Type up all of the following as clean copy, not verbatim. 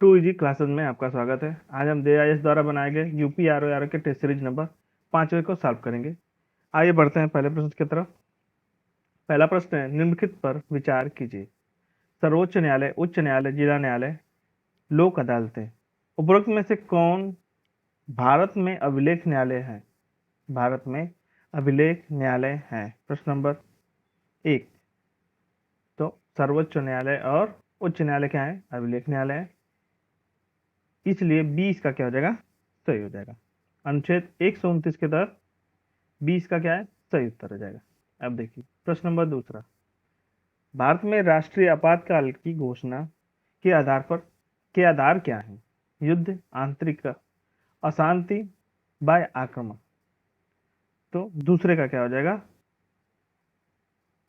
To easy classes में आपका स्वागत है। आज हम जेआईएस द्वारा बनाए गए यूपी आरओ के टेस्ट सीरीज नंबर 5वें को सॉल्व करेंगे। आइए बढ़ते हैं पहले प्रश्न की तरफ। पहला प्रश्न है, निम्नलिखित पर विचार कीजिए। सर्वोच्च न्यायालय, उच्च न्यायालय, जिला न्यायालय, लोक अदालतें, उपरोक्त में से कौन भारत में अभिलेख न्यायालय है? भारत में अभिलेख न्यायालय है। प्रश्न नंबर 1, तो सर्वोच्च न्यायालय और उच्च न्यायालय क्या है? अभिलेख न्यायालय है, इसलिए 20 का क्या हो जाएगा? सही हो जाएगा। अनुच्छेद 129 के तहत 20 का क्या है? सही उत्तर हो जाएगा। अब देखिए प्रश्न नंबर दूसरा, भारत में राष्ट्रीय आपातकाल की घोषणा के आधार क्या है? युद्ध, आंतरिक अशांति, बाह्य आक्रमण। तो दूसरे का क्या हो जाएगा?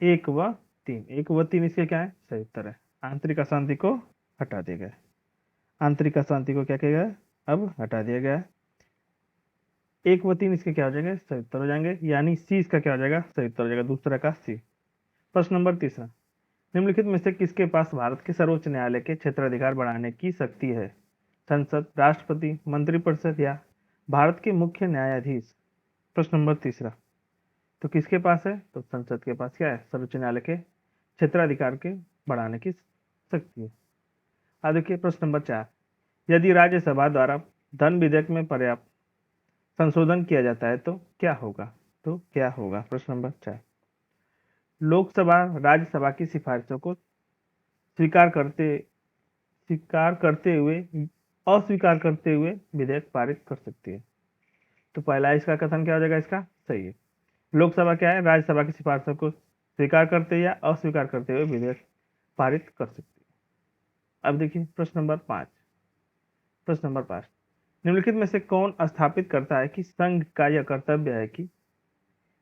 1 व 3। 1 व 3 इसके क्या है? सही उत्तर है। आंतरिक अशांति को हटा दिया गया है। आंतरिक अशांति को क्या किया गया है? अब हटा दिया गया है। 1 व 3 इसके क्या हो जाएंगे? सही उत्तर हो जाएंगे, यानी सी इसका क्या हो जाएगा? सही उत्तर हो जाएगा, दूसरा का सी। प्रश्न नंबर तीसरा, निम्नलिखित में से किसके पास भारत के सर्वोच्च न्यायालय के क्षेत्राधिकार बढ़ाने की शक्ति है? संसद, राष्ट्रपति, मंत्रिपरिषद या भारत के मुख्य न्यायाधीश। प्रश्न नंबर तीसरा, तो किसके पास है? तो संसद के पास क्या है? सर्वोच्च न्यायालय के क्षेत्राधिकार के बढ़ाने की शक्ति है। अब देखिए प्रश्न नंबर 4, यदि राज्यसभा द्वारा धन विधेयक में पर्याप्त संशोधन किया जाता है तो क्या होगा? तो क्या होगा? प्रश्न नंबर 4, लोकसभा राज्यसभा की सिफारिशों को स्वीकार करते हुए अस्वीकार करते हुए विधेयक पारित कर सकती है। तो पहला इसका कथन क्या हो जाएगा? इसका सही है। लोकसभा क्या है? राज्यसभा की सिफारिशों को स्वीकार करते या अस्वीकार करते हुए विधेयक पारित कर सकती है। अब देखिए प्रश्न नंबर 5। प्रश्न नंबर 5, निम्नलिखित में से कौन स्थापित करता है कि संघ का यह कर्तव्य है कि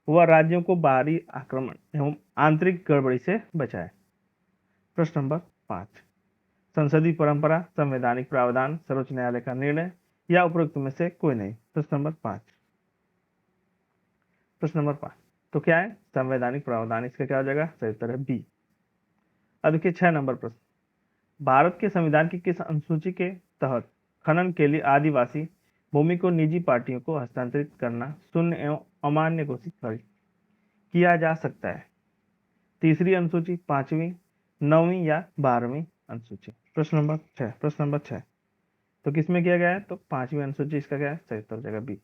वह राज्यों को बाहरी आक्रमण एवं आंतरिक गड़बड़ी से बचाए? प्रश्न नंबर 5, संसदीय परंपरा, संवैधानिक प्रावधान, सर्वोच्च न्यायालय का निर्णय या उपरोक्त में से कोई नहीं। प्रश्न नंबर 5, प्रश्न नंबर 5, तो क्या है? संवैधानिक प्रावधान, इसका क्या हो जाएगा? सही उत्तर है बी। अब देखिए 6 नंबर प्रश्न, भारत के संविधान की किस अनुसूची के तहत खनन के लिए आदिवासी भूमि को निजी पार्टियों को हस्तांतरित करना शून्य एवं अमान्य घोषित किया जा सकता है? तीसरी अनुसूची, 5वीं, 9वीं या 12वीं अनुसूची। प्रश्न नंबर 6, प्रश्न नंबर 6, तो किसमें किया गया है? तो 5वीं अनुसूची, इसका क्या है? सही उत्तर हो जाएगा बी।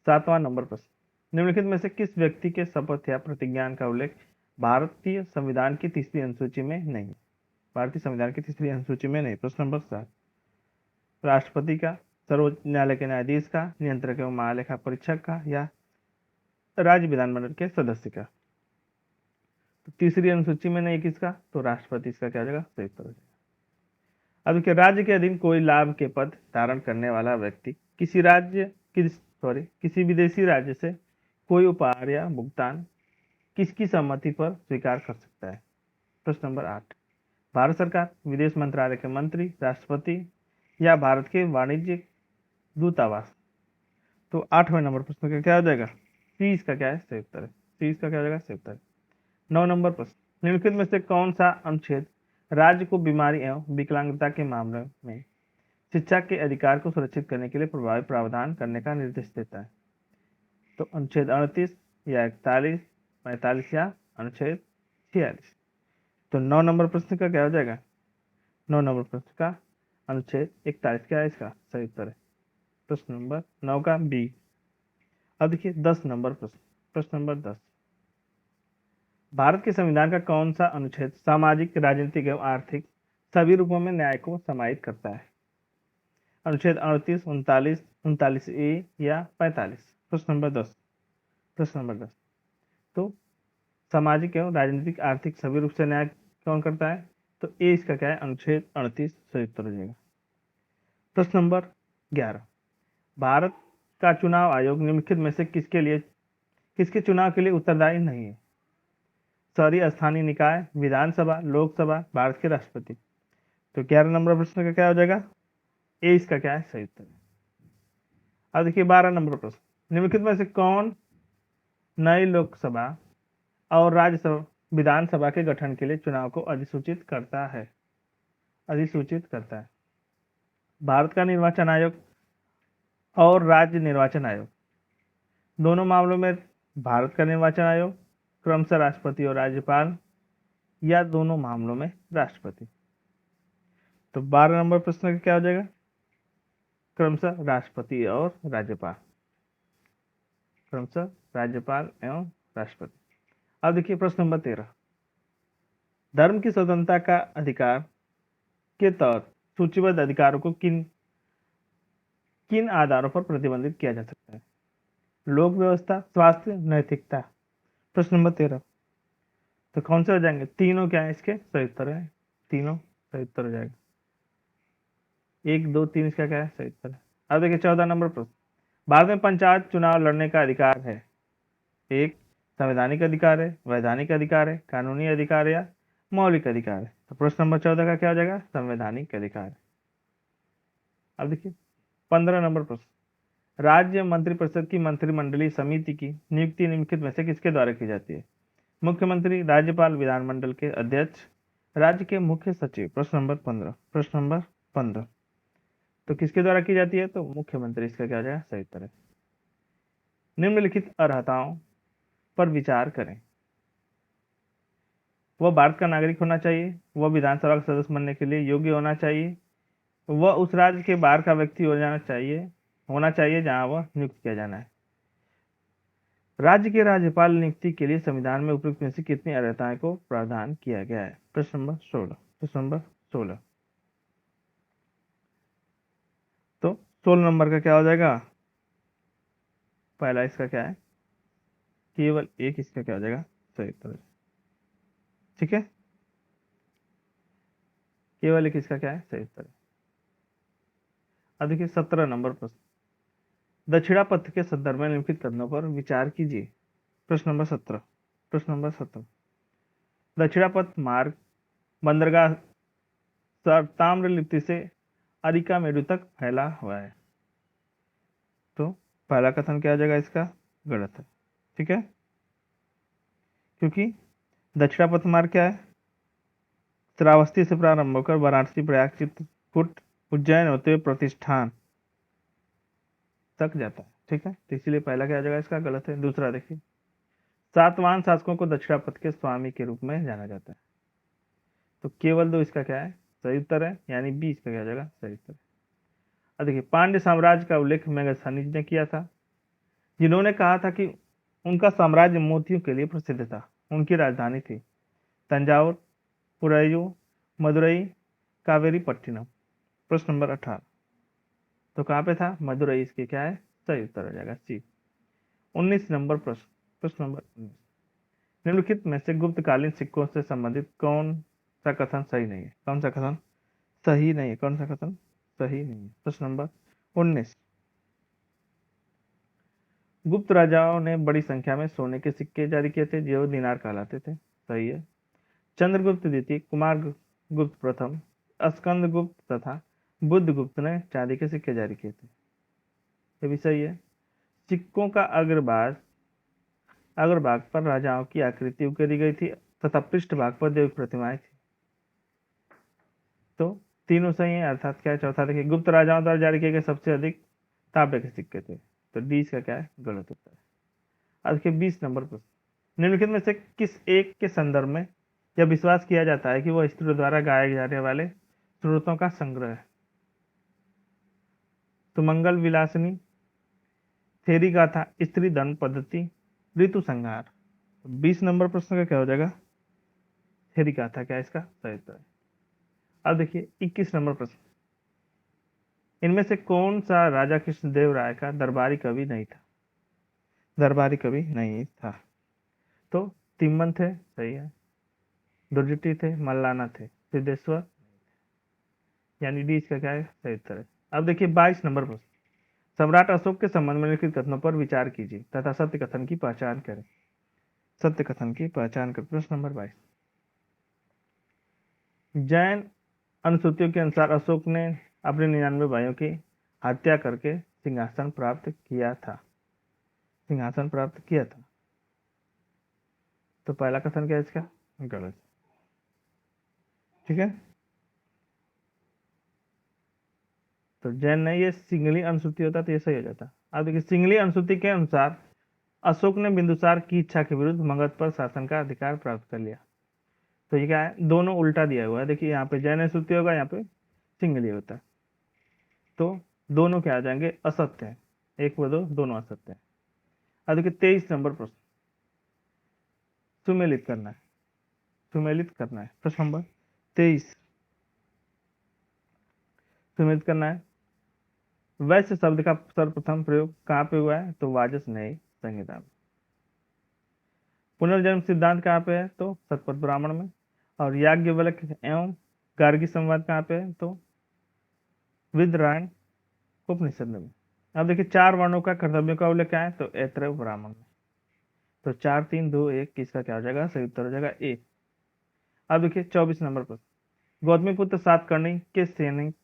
7वां नंबर प्रश्न, निम्नलिखित में से किस व्यक्ति के शपथ या प्रतिज्ञान का उल्लेख भारतीय संविधान की तीसरी अनुसूची में नहीं? भारतीय संविधान की तीसरी अनुसूची में नहीं। प्रश्न नंबर 7, राष्ट्रपति का, सर्वोच्च न्यायालय के न्यायाधीश का, नियंत्रक एवं महालेखा परीक्षक का या राज्य विधानमंडल के सदस्य का। तो तीसरी अनुसूची में नहीं, किसका? तो राष्ट्रपति, इसका क्या हो जाएगा? सही उत्तर हो जाएगा। अब देखिए, राज्य के अधीन कोई लाभ के पद धारण करने वाला व्यक्ति किसी विदेशी राज्य से कोई उपहार या भुगतान किसकी सहमति पर स्वीकार कर सकता है? प्रश्न नंबर 8, भारत सरकार, विदेश मंत्रालय के मंत्री, राष्ट्रपति या भारत के वाणिज्यिक दूतावास। तो 8वें नंबर प्रश्न का क्या हो जाएगा? सी इसका क्या है? सही उत्तर है। सी इसका क्या हो जाएगा? सही उत्तर है। 9 नंबर प्रश्न, निम्नलिखित में से कौन सा अनुच्छेद राज्य को बीमारी एवं विकलांगता के मामले में शिक्षा के अधिकार को सुरक्षित करने के लिए प्रभावी प्रावधान करने का निर्देश देता है? तो अनुच्छेद 38 या 41, 45 या अनुच्छेद 46। तो 9 नंबर प्रश्न का क्या हो जाएगा? 9 नंबर प्रश्न का अनुच्छेद 41 क्या है? इसका सही उत्तर है प्रश्न नंबर 9 का बी। अब देखिए 10 नंबर प्रश्न, प्रश्न नंबर 10, भारत के संविधान का कौन सा अनुच्छेद सामाजिक, राजनीतिक एवं आर्थिक सभी रूपों में न्याय को समाहित करता है? अनुच्छेद 38, 39, 39A या 45। प्रश्न नंबर 10, प्रश्न नंबर 10, तो सामाजिक एवं राजनीतिक आर्थिक सभी रूप से न्याय कौन करता है? तो ए इसका क्या है? अनुच्छेद 38 सही उत्तर हो जाएगा। प्रश्न नंबर 11, भारत का चुनाव आयोग निम्नलिखित में से किसके चुनाव के लिए उत्तरदायी नहीं है? शहरी स्थानीय निकाय, विधानसभा, लोकसभा, भारत के राष्ट्रपति। तो 11 नंबर प्रश्न का क्या हो जाएगा? ए इसका क्या है? सही उत्तर है। अब देखिए 12 नंबर प्रश्न, निम्नलिखित में से कौन नई लोकसभा और राज्यसभा विधानसभा के गठन के लिए चुनाव को अधिसूचित करता है? अधिसूचित करता है। भारत का निर्वाचन आयोग और राज्य निर्वाचन आयोग, दोनों मामलों में भारत का निर्वाचन आयोग क्रमशः राष्ट्रपति और राज्यपाल, या दोनों मामलों में राष्ट्रपति। तो 12 नंबर प्रश्न का क्या हो जाएगा? क्रमशः राष्ट्रपति और राज्यपाल, क्रमशः राज्यपाल एवं राष्ट्रपति। अब देखिए प्रश्न नंबर 13, धर्म की स्वतंत्रता का अधिकार के तहत सूचीबद्ध अधिकारों को किन किन आधारों पर प्रतिबंधित किया जा सकता है? लोक व्यवस्था, स्वास्थ्य, नैतिकता। प्रश्न नंबर 13, तो कौन से हो जाएंगे? तीनों क्या है इसके सही उत्तर है, तीनों सही उत्तर हो जाएगा। 1, 2, 3 इसका क्या है सही उत्तर है। अब देखिए 14 नंबर प्रश्न, भारत में पंचायत चुनाव लड़ने का अधिकार है, एक संवैधानिक अधिकार है, वैधानिक अधिकार है, कानूनी अधिकार या मौलिक अधिकार है। तो प्रश्न नंबर 14 का क्या हो जाएगा? संवैधानिक अधिकार है। अब देखिए 15 नंबर प्रश्न, राज्य मंत्रिपरिषद की मंत्रिमंडलीय समिति की नियुक्ति निम्नलिखित में से किसके द्वारा की जाती है? मुख्यमंत्री, राज्यपाल, विधानमंडल के अध्यक्ष, राज्य के मुख्य सचिव। प्रश्न नंबर 15, प्रश्न नंबर 15, तो किसके द्वारा की जाती है? तो मुख्यमंत्री इसका क्या हो जाएगा सही उत्तर है। निम्नलिखित अर्हताओं पर विचार करें। वह भारत का नागरिक होना चाहिए, वह विधानसभा का सदस्य बनने के लिए योग्य होना चाहिए, वह उस राज्य के बाहर का व्यक्ति होना चाहिए जहां वह नियुक्त किया जाना है। राज्य के राज्यपाल नियुक्ति के लिए संविधान में उपयुक्त में से कितनी अर्हताएं को प्रावधान किया गया है? प्रश्न नंबर 16, प्रश्न नंबर 16, तो 16 नंबर का क्या हो जाएगा? पहला इसका क्या है? केवल एक इसका क्या हो जाएगा सही उत्तर। ठीक है, केवल एक इसका क्या है सही उत्तर। अब देखिए 17 नंबर प्रश्न, दक्षिणापथ के संदर्भ में निम्नलिखित कथनों पर विचार कीजिए। प्रश्न नंबर 17, प्रश्न नंबर 17, दक्षिणापथ मार्ग बंदरगाह ताम्रलिप्ति से अरिका मेरु तक फैला हुआ है। तो पहला कथन क्या हो जाएगा इसका? गलत है। ठीक है, क्योंकि दक्षिणापथ मार्ग क्या है? श्रावस्ती से प्रारंभ होकर वाराणसी, प्रयाग, चित्रकूट, उज्जैन होते हुए प्रतिष्ठान तक जाता है। ठीक है, तो इसलिए पहला क्या हो जाएगा इसका? गलत है। दूसरा देखिए, सातवाहन शासकों को दक्षिणापथ के स्वामी के रूप में जाना जाता है। तो केवल 2 इसका क्या है सही उत्तर है, यानी 20 का क्या हो जाएगा सही उत्तर। अब देखिए, पांड्य साम्राज्य का उल्लेख मेगस्थनीज ने किया था, जिन्होंने कहा था कि उनका साम्राज्य मोतियों के लिए प्रसिद्ध था। उनकी राजधानी थी तंजावुर, पुरैयूर, मदुरई, कावेरीपट्टिनम। प्रश्न नंबर 18, तो कहाँ पे था? मदुरई इसकी क्या है सही उत्तर हो जाएगा सी। 19 नंबर प्रश्न, प्रश्न नंबर 19, निम्नलिखित में से गुप्तकालीन सिक्कों से संबंधित कौन सा कथन सही नहीं है? कौन सा कथन सही नहीं है? कौन सा कथन सही नहीं है? प्रश्न नंबर 19, गुप्त राजाओं ने बड़ी संख्या में सोने के सिक्के जारी किए थे जो दिनार कहलाते थे। सही है। चंद्रगुप्त द्वितीय, कुमार गुप्त प्रथम, स्कंद गुप्त तथा बुद्ध गुप्त ने चांदी के सिक्के जारी किए थे। ये भी सही है। सिक्कों का अग्रभाग पर राजाओं की आकृति उकेरी गई थी तथा पृष्ठभाग पर देवी प्रतिमाएं थी। तो तीनों सही है, अर्थात क्या है? चौथा देखिए, गुप्त राजाओं द्वारा जारी किए गए सबसे अधिक तांबे के सिक्के थे। तो डी इसका क्या है गलत उत्तर है। आज के 20 नंबर प्रश्न, निम्नलिखित में से किस एक के संदर्भ में यह विश्वास किया जाता है कि वह स्त्रियों द्वारा गाए जाने वाले स्रोतों का संग्रह है? सुमंगल विलासिनी, थेरी गाथा, स्त्री धर्म पद्धति, ऋतु संहार। 20 नंबर प्रश्न का क्या हो जाएगा? थेरी गाथा क्या इसका सही उत्तर है। अब देखिए 21 नंबर प्रश्न, इनमें से कौन सा राजा कृष्णदेव राय का दरबारी कवि नहीं था? दरबारी कवि नहीं था। तो तिम्मन थे, सही है, दुर्जटी थे, मल्लाना थे, सिद्धेश्वर, यानी डी इसका क्या है सही उत्तर है। अब देखिए 22 नंबर प्रश्न, सम्राट अशोक के संबंध में लिखित कथनों पर विचार कीजिए तथा सत्य कथन की पहचान करें। सत्य कथन की पहचान करें। प्रश्न नंबर 22, जैन अनुसूचियों के अनुसार अशोक ने अपने 99 भाइयों की हत्या करके सिंहासन प्राप्त किया था। सिंहासन प्राप्त किया था। तो पहला कथन क्या है इसका? गलत। ठीक है, तो जैन नहीं, ये सिंगली अनुसूची होता तो ये सही हो जाता। अब देखिए, सिंगली अनुसूची के अनुसार अशोक ने बिंदुसार की इच्छा के विरुद्ध मगध पर शासन का अधिकार प्राप्त कर लिया। तो ये क्या है, दोनों उल्टा दिया हुआ है। देखिए यहाँ पे जैन अनुसूची होगा, यहाँ पे सिंगली होता है, तो दोनों क्या आ जाएंगे, असत्य है। एक व दो दोनों असत्य है। अब देखिए 23 नंबर प्रश्न, सुमेलित करना है, सुमेलित करना है। प्रश्न नंबर 23 सुमेलित करना है। वैश्य शब्द का सर्वप्रथम प्रयोग कहाँ पे हुआ है, तो वाजसनेयी संहिता में। पुनर्जन्म सिद्धांत कहाँ पे है, तो शतपथ ब्राह्मण में। और याज्ञवल्क्य एवं गार्गी संवाद कहाँ पे है, तो विदरायण उपनिषद में। अब देखिए 4 वर्णों का कर्तव्यों का उल्लेख क्या है, तो ऐतरेय ब्राह्मण में। तो 4 3 2 1 किसका क्या हो जाएगा, सही उत्तर हो जाएगा ए। अब देखिए 24 नंबर पर, गौतमीपुत्र सातकर्णी के सैनिक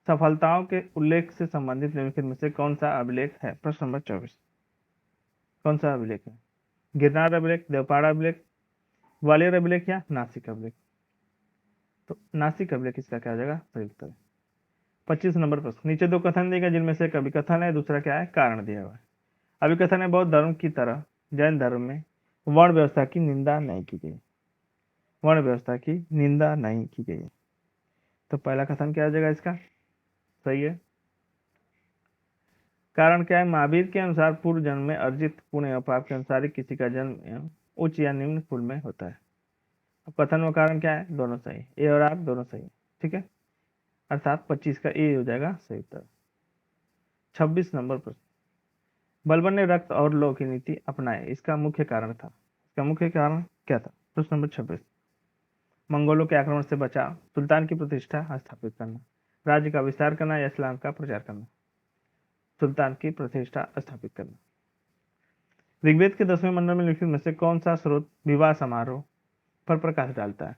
सफलताओं के उल्लेख से संबंधित निम्नलिखित में से कौन सा अभिलेख है। प्रश्न नंबर 24, कौन सा अभिलेख है, गिरनार अभिलेख, देवपाड़ा अभिलेख, ग्वालियर अभिलेख या नासिक अभिलेख। तो नासिक अभिलेख इसका क्या हो जाएगा, सही उत्तर है। 25 नंबर प्रश्न, नीचे 2 कथन दिए गए जिनमें से एक अभिकथन है, दूसरा क्या है, कारण दिया हुआ है। अभिकथन है, बौद्ध धर्म की तरह जैन धर्म में वर्ण व्यवस्था की निंदा नहीं की गई, वर्ण व्यवस्था की निंदा नहीं की गई। तो पहला कथन क्या हो जाएगा इसका, सही है। कारण क्या है, महावीर के अनुसार पूर्व जन्म में अर्जित पुण्य और पाप के अनुसार ही किसी का जन्म उच्च या निम्न कुल में होता है। अब कथन व कारण क्या है, दोनों सही, ए और आर दोनों सही, ठीक है। अर्थात 25 का ए हो जाएगा सही उत्तर। 26 नंबर प्रश्न, बलबन ने रक्त और लौ की नीति अपनाई, इसका मुख्य कारण था, इसका मुख्य कारण क्या था। प्रश्न नंबर 26, मंगोलों के आक्रमण से बचाव, सुल्तान की प्रतिष्ठा स्थापित करना, राज्य का विस्तार करना या इस्लाम का प्रचार करना। सुल्तान की प्रतिष्ठा स्थापित करना। ऋग्वेद के 10वें मंडल में लिखित में से कौन सा स्रोत विवाह समारोह पर प्रकाश डालता है।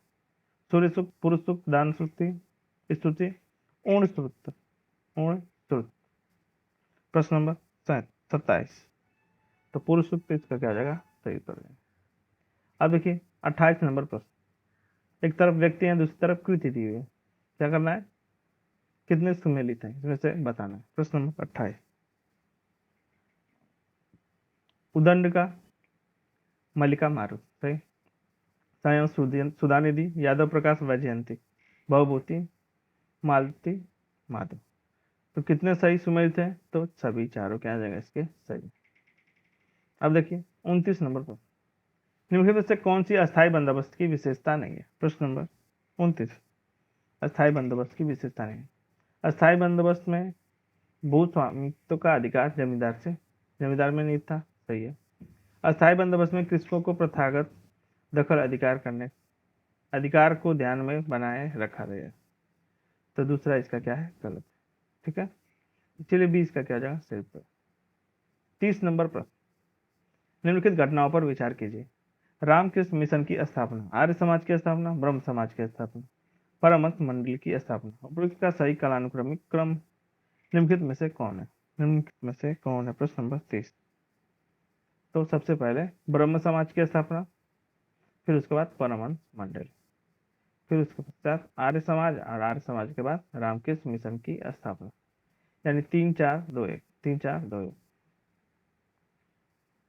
सूर्य सूक्त, पुरुष सूक्त, दान स्तुति, ऊर्ण सूक्त, ऊर्ण सूक्त। प्रश्न नंबर 27, तो पुरुष सूक्त इसका क्या हो जाएगा, सही उत्तर है। अब देखिए 28 नंबर प्रश्न, एक तरफ व्यक्ति है, दूसरी तरफ कृति दी हुई है, क्या करना है, कितने सुमेलित हैं इसमें से बताना है। प्रश्न नंबर 28, उदंड का मल्लिका मारुत, सही। सायं सुधानिधि, यादव प्रकाश वैजयंती, भवभूति मालती माधव। तो कितने सही सुमेलित हैं, तो सभी चारों क्या आ जाएगा इसके सही। अब देखिए 29 नंबर पर, निम्नलिखित में से कौन सी अस्थायी बंदोबस्त की विशेषता नहीं है। प्रश्न नंबर 29, अस्थायी बंदोबस्त की विशेषता नहीं है। अस्थायी बंदोबस्त में भूस्वामित्व का अधिकार जमींदार में नहीं था, सही है। अस्थायी बंदोबस्त में कृषकों को प्रथागत दखल अधिकार को ध्यान में बनाए रखा गया, तो दूसरा इसका क्या है, गलत, ठीक है। चलिए 20 का क्या हो जाएगा, सही उत्तर। 30 नंबर पर, निम्नलिखित घटनाओं पर विचार कीजिए। रामकृष्ण मिशन की स्थापना, आर्य समाज की स्थापना, ब्रह्म समाज की स्थापना, परमहंस मंडली की स्थापना। उपरोक्त का सही कालानुक्रमिक क्रम निम्नलिखित में से कौन है, निम्नलिखित में से कौन है। प्रश्न नंबर 30, तो सबसे पहले ब्रह्म समाज की स्थापना, फिर उसके बाद परमहंस मंडल, फिर उसके पश्चात आर्य समाज, और आर्य समाज के बाद रामकृष्ण मिशन की स्थापना, यानी 3 4 2 1, 3 4 2 1।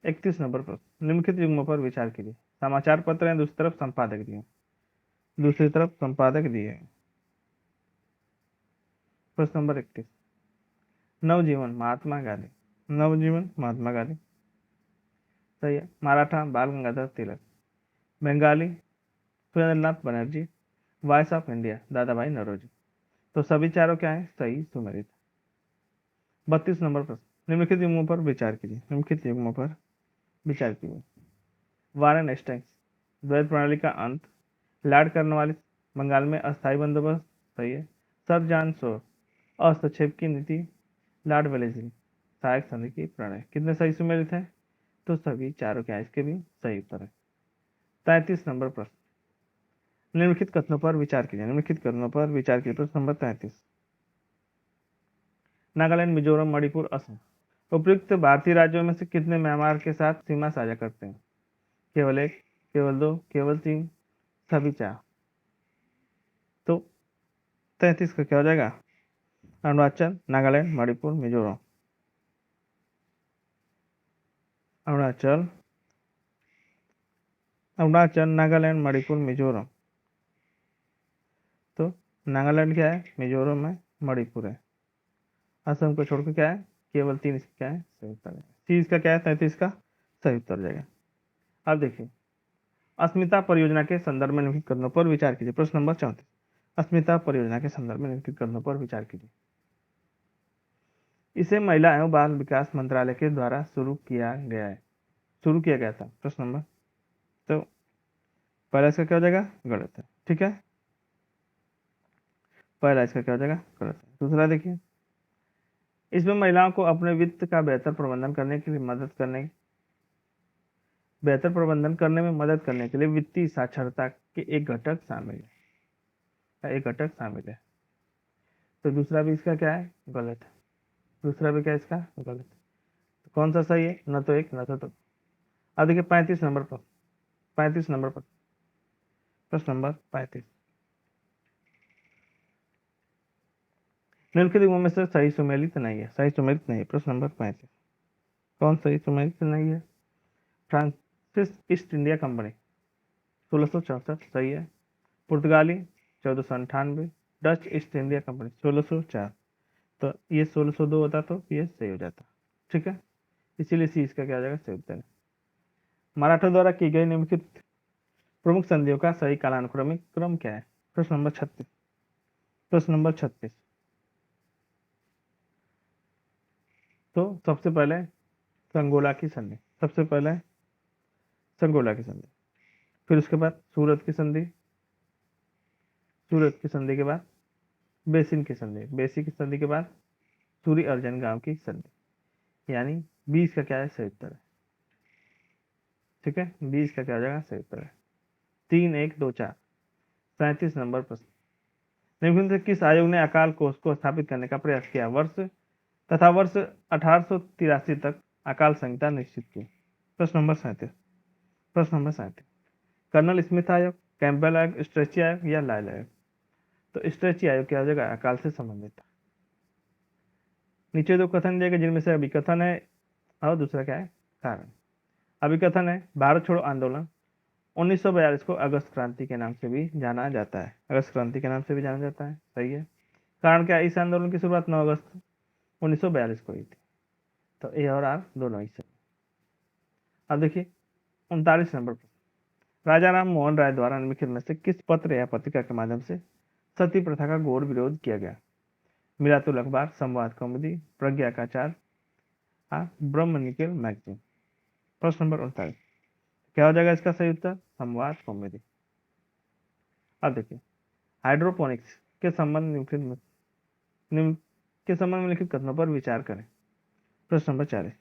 31 नंबर पर, निम्नलिखित युग्मों पर विचार कीजिए। समाचार पत्र हैं, दूसरी तरफ संपादक दिए, दूसरी तरफ संपादक दिए हैं। प्रश्न नंबर 31, नवजीवन महात्मा गांधी, नवजीवन महात्मा गांधी, सही है। Maratha Bal Gangadhar Tilak, Bengalee Surendranath Banerjee, Voice of India Dadabhai Naoroji. तो सभी चारों क्या है, सही सुमेलित। 32 नंबर प्रश्न, निम्नलिखित युग्मों पर विचार कीजिए, निम्नलिखित युग्मों पर विचार कीजिए। वारेन हेस्टिंग्स, द्वैत प्रणाली का अंत, लॉर्ड कॉर्नवालिस, बंगाल में अस्थायी बंदोबस्त, सही है। सर जॉन शोर, हस्तक्षेप की नीति, लॉर्ड वेलेस्ली, सहायक संधि की प्रणय। कितने सही सुमेलित हैं, तो सभी चारों क्या है, इसके भी सही उत्तर है। 33 नंबर प्रश्न, निम्नलिखित कथनों पर विचार कीजिए, निम्नलिखित कथनों पर विचार कीजिए। प्रश्न नंबर 33, नागालैंड, मिजोरम, मणिपुर, असम उपयुक्त भारतीय राज्यों में से कितने म्यांमार के साथ सीमा साझा करते हैं। केवल एक, केवल दो, केवल तीन, सभी चार। तो 33 का क्या हो जाएगा, अरुणाचल, नागालैंड, मणिपुर, मिजोरम। अरुणाचल, नागालैंड, मणिपुर, मिजोरम। तो नागालैंड क्या है, मिजोरम है, मणिपुर है। असम को छोड़कर क्या है, केवल 3 इसका क्या है, सही उत्तर है। सी इसका क्या है, 33 का सही उत्तर हो जाएगा। अब देखिए, अस्मिता परियोजना के संदर्भ में निम्नलिखित कथनों पर विचार कीजिए। प्रश्न नंबर 34, अस्मिता परियोजना के संदर्भ में निम्नलिखित कथनों पर विचार कीजिए। इसे महिला एवं बाल विकास मंत्रालय के द्वारा शुरू किया गया था। प्रश्न नंबर, तो पहला इसका क्या हो जाएगा, गलत है। ठीक है, पहला इसका क्या हो जाएगा, गलत है। दूसरा देखिए, इसमें महिलाओं को अपने वित्त का बेहतर प्रबंधन करने में मदद करने के लिए वित्तीय साक्षरता के एक घटक शामिल है। तो दूसरा भी इसका क्या है, गलत है। दूसरा भी क्या इसका गलत है। तो कौन सा सही है, न तो एक न तो दो। अब देखिए 35 नंबर पर, प्रश्न नंबर 35, निम्नलिखित में से सही सुमेलित नहीं है। प्रश्न नंबर 35, कौन सही सुमेलित नहीं है। फ्रांसिस ईस्ट इंडिया कंपनी 1664 सही है। पुर्तगाली 1498, डच ईस्ट इंडिया कंपनी 1604। तो ये 1602 होता तो ये सही हो जाता। ठीक है, इसीलिए सी इसका क्या हो जाएगा, सही उत्तर है। मराठा द्वारा की गई निम्नलिखित प्रमुख संधियों का सही कालानुक्रमिक क्रम क्या है। प्रश्न नंबर 36, तो सबसे पहले संगोला की संधि, फिर उसके बाद सूरत की संधि के बाद बेसिन की संधि के बाद सूरी अर्जन गांव की संधि, यानी 20 का क्या है, सही उत्तर है। ठीक है, 20 का क्या हो जाएगा, सही उत्तर है। 3 1 2 4, 37 नंबर प्रश्न, निम्नलिखित में से किस आयोग ने अकाल कोष को स्थापित करने का प्रयास किया। वर्ष 1883 तक अकाल संहिता निश्चित की। प्रश्न नंबर 37, कर्नल स्मिथ आयोग, कैंपबेल आयोग, स्ट्रेची आयोग या लायल आयोग। तो स्ट्रेची आयोग क्या हो जाएगा, अकाल से संबंधित। नीचे दो कथन दिए गए जिनमें से अभिकथन है और दूसरा क्या है, कारण। अभिकथन है, भारत छोड़ो आंदोलन 1942 को अगस्त क्रांति के नाम से भी जाना जाता है। सही है। कारण क्या है, इस आंदोलन की शुरुआत 9 अगस्त 1942 को हुई थी। तो ए और आर दोनों ही सही। अब देखिए 39 नंबर पर, राजा राम मोहन राय द्वारा निम्नलिखित में से किस पत्र या पत्रिका के माध्यम से सती प्रथा का घोर विरोध किया गया। मिरातुल अखबार, संवाद कौमुदी, प्रज्ञा का चार, ब्रह्म निखिल मैगजीन। प्रश्न नंबर 39, क्या हो जाएगा इसका सही उत्तर, संवाद कौमुदी। अब देखिए, हाइड्रोपोनिक्स के संबंध में लिखित कथनों पर विचार करें। प्रश्न नंबर 40,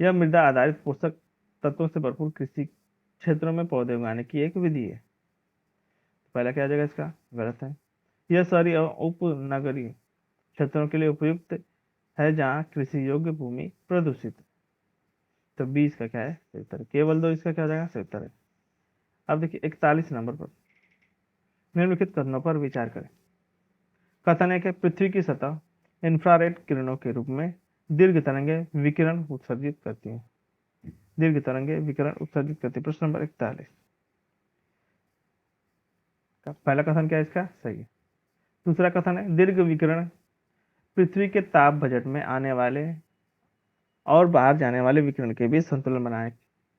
यह मृदा आधारित पोषक तत्वों से भरपूर कृषि क्षेत्रों में पौधे उगाने की एक विधि है। पहला क्या आ जाएगा इसका, गलत है। यह शहरी और उपनगरीय क्षेत्रों के लिए उपयुक्त है जहाँ कृषि योग्य भूमि प्रदूषित है। तो 20 का क्या है, सही उत्तर। केवल 2 इसका क्या हो जाएगा, सही उत्तर है। अब देखिए 41 नंबर पर, निम्नलिखित कथनों पर विचार करें। कथन है कि पृथ्वी की सतह इंफ्रारेड किरणों के रूप में दीर्घ तरंगे विकिरण उत्सर्जित करती है। प्रश्न नंबर 41, पहला कथन क्या है इसका, सही है। दूसरा कथन है, दीर्घ विकिरण पृथ्वी के ताप बजट में आने वाले और बाहर जाने वाले विकिरण के बीच संतुलन बनाने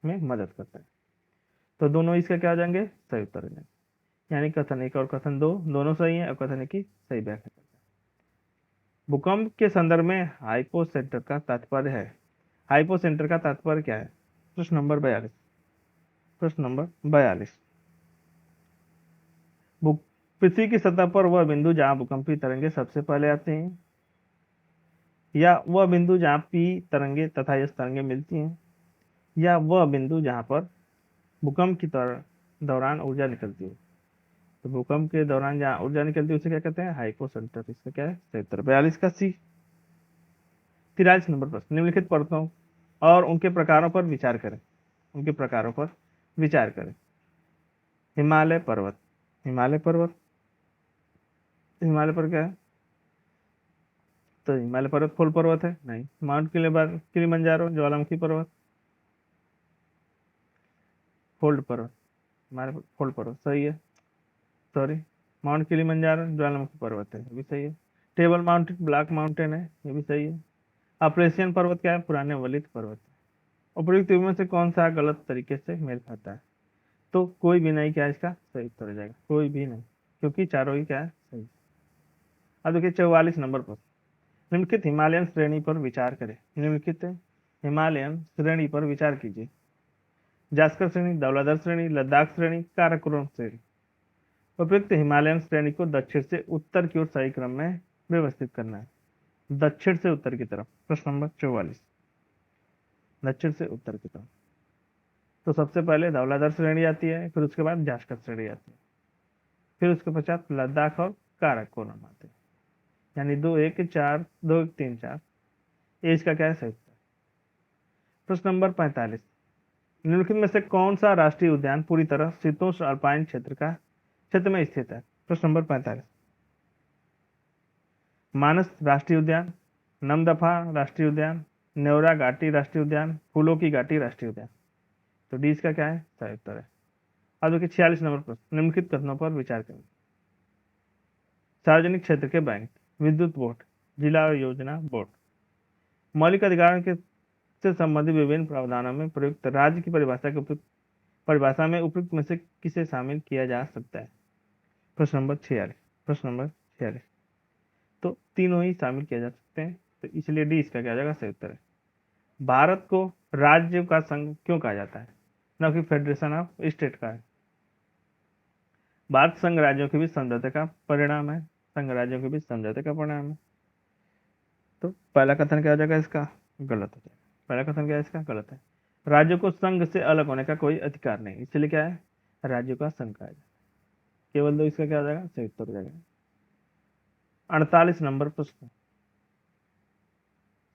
में मदद करता है। तो दोनों इसका क्या हो जाएंगे, सही उत्तर हो जाएंगे। यानी कथन 1 और कथन 2 दोनों सही है और कथन 1 की सही व्याख्या करता है। भूकंप के संदर्भ में हाइपोसेंटर का तात्पर्य क्या है। प्रश्न नंबर 42, पृथ्वी की सतह पर वह बिंदु जहां भूकंपी तरंगे सबसे पहले आते हैं, या वह बिंदु जहां पी तरंगे तथा एस तरंगे मिलती हैं, या वह बिंदु जहां पर भूकंप के दौरान ऊर्जा निकलती है। तो भूकंप के दौरान जहां ऊर्जा निकलती है उसे क्या कहते हैं, हाइपोसेंटर। इसका क्या है, सही उत्तर 42 का सी। 43 नंबर प्रश्न, निम्नलिखित पर्वतों और उनके प्रकारों पर विचार करें। हिमालय पर्वत, हिमालय पर क्या है? तो हिमालय पर्वत फूल पर्वत है? नहीं। माउंट किलिमंजारो ज्वालामुखी पर्वत, फोल्ड पर्वत, हिमालय फोल्ड पर्वत सही है। सॉरी, माउंट किलिमंजारो ज्वालामुखी पर्वत है, ये भी सही है। टेबल माउंटेन ब्लैक माउंटेन है, ये भी सही है। ऑपरेशन पर्वत क्या है? पुराने वलित पर्वत है। उपयुक्त में से कौन सा गलत तरीके से मेल खाता है? तो कोई भी नहीं, क्या इसका सही उत्तर हो जाएगा, कोई भी नहीं, क्योंकि चारों ही क्या है सही। अब देखिए 44 नंबर पर, निम्नलिखित हिमालयन श्रेणी पर विचार करें। निम्नलिखित हिमालयन श्रेणी पर विचार कीजिए। जास्कर श्रेणी, धौलाधर श्रेणी, लद्दाख श्रेणी, काराकोरम श्रेणी। उपयुक्त हिमालयन श्रेणी को दक्षिण से उत्तर की ओर सही क्रम में व्यवस्थित करना है, दक्षिण से उत्तर की तरफ। प्रश्न नंबर 44, दक्षिण से उत्तर की तरफ। तो सबसे पहले धौलाधर श्रेणी आती है, फिर उसके बाद जास्कर श्रेणी आती है, फिर उसके पश्चात लद्दाख और काराकोरम आते हैं, यानी 2 1 4 2 1 3 4। ये इसका क्या है सही उत्तर। प्रश्न नंबर 45, निम्नलिखित में से कौन सा राष्ट्रीय उद्यान पूरी तरह शीतोष्ण अल्पाइन क्षेत्र में स्थित है? प्रश्न नंबर 45, मानस राष्ट्रीय उद्यान, नमदफा राष्ट्रीय उद्यान, नेवरा घाटी राष्ट्रीय उद्यान, फूलों की घाटी राष्ट्रीय उद्यान। तो डी इसका क्या है सही उत्तर है। अब देखिए 46 नंबर प्रश्न, निम्नलिखित कथनों पर विचार करें। सार्वजनिक क्षेत्र के बैंक, विद्युत बोर्ड, जिला योजना बोर्ड, मौलिक अधिकारों के से संबंधित विभिन्न प्रावधानों में प्रयुक्त राज्य की परिभाषा में उपयुक्त में से किसे शामिल किया जा सकता है? प्रश्न नंबर 46, प्रश्न नंबर 46। तो तीनों ही शामिल किया जा सकते हैं, तो इसलिए डी इसका क्या जाएगा सही उत्तर है। भारत को राज्य का संघ क्यों कहा जाता है, न कि फेडरेशन ऑफ स्टेट का है? भारत संघ राज्यों के बीच समझौते का परिणाम है, संघ राज्यों के बीच समझौते का परिणाम है। तो पहला कथन क्या हो जाएगा इसका गलत हो जाएगा, पहला कथन क्या है इसका गलत है। राज्यों को संघ से अलग होने का कोई अधिकार नहीं, इसलिए क्या है राज्यों का संघ कहा जाएगा। केवल दो, इसका क्या हो जाएगा सही उत्तर हो जाएगा। 48 नंबर प्रश्न,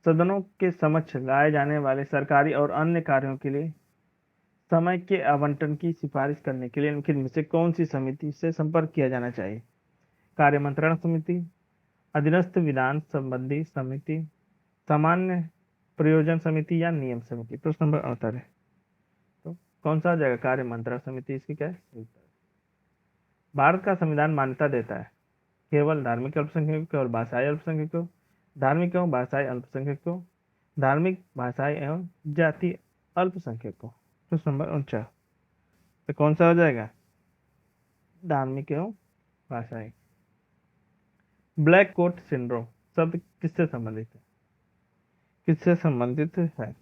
सदनों के समक्ष लाए जाने वाले सरकारी और अन्य कार्यों के लिए समय के आवंटन की सिफारिश करने के लिए निम्नलिखित में से कौन सी समिति से संपर्क किया जाना चाहिए? कार्य मंत्रणा समिति, अधीनस्थ विधान संबंधी समिति, सामान्य प्रयोजन समिति या नियम समिति। प्रश्न नंबर 68 है, तो कौन सा आ जाएगा कार्य मंत्रणा समिति, इसकी क्या है। भारत का संविधान मान्यता देता है केवल धार्मिक अल्पसंख्यकों और भाषाई अल्पसंख्यकों, धार्मिक एवं भाषाई अल्पसंख्यकों, धार्मिक भाषाई एवं जाति अल्पसंख्यकों। प्रश्न नंबर 49, तो कौन सा हो जाएगा धार्मिक एवं भाषाई। ब्लैक कोट सिंड्रोम शब्द किससे संबंधित है? किससे संबंधित है?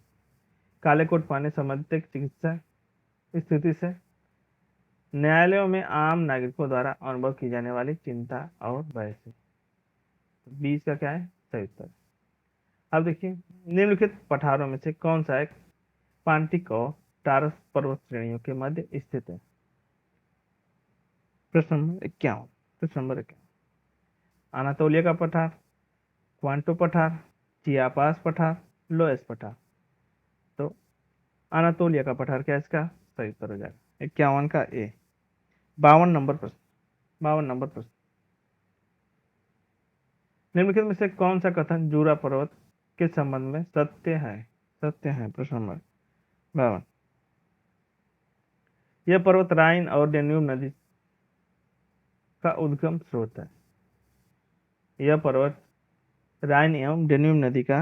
काले कोट पाने संबंधित एक चिकित्सा स्थिति से, न्यायालयों में आम नागरिकों द्वारा अनुभव की जाने वाली चिंता और भय से। 20 का क्या है सही उत्तर। अब देखिए निम्नलिखित पठारों में से कौन सा एक पांटिक और टारस पर्वत श्रेणियों के मध्य स्थित है? प्रश्न नंबर 51, प्रश्न नंबर 51, अनातोलिया का पठार, क्वांटो पठार, चियापास पठार, लोएस पठार। तो अनातोलिया का पठार क्या इसका सही उत्तर हो जाएगा। 51 का ए। 52 नंबर प्रश्न, 52 नंबर प्रश्न, निम्नलिखित में से कौन सा कथन जूरा पर्वत के संबंध में सत्य है? सत्य है। प्रश्न नंबर 52, यह पर्वत राइन और डेन्यूब नदी का उद्गम स्रोत है। यह पर्वत राइन एवं डेन्यूब नदी का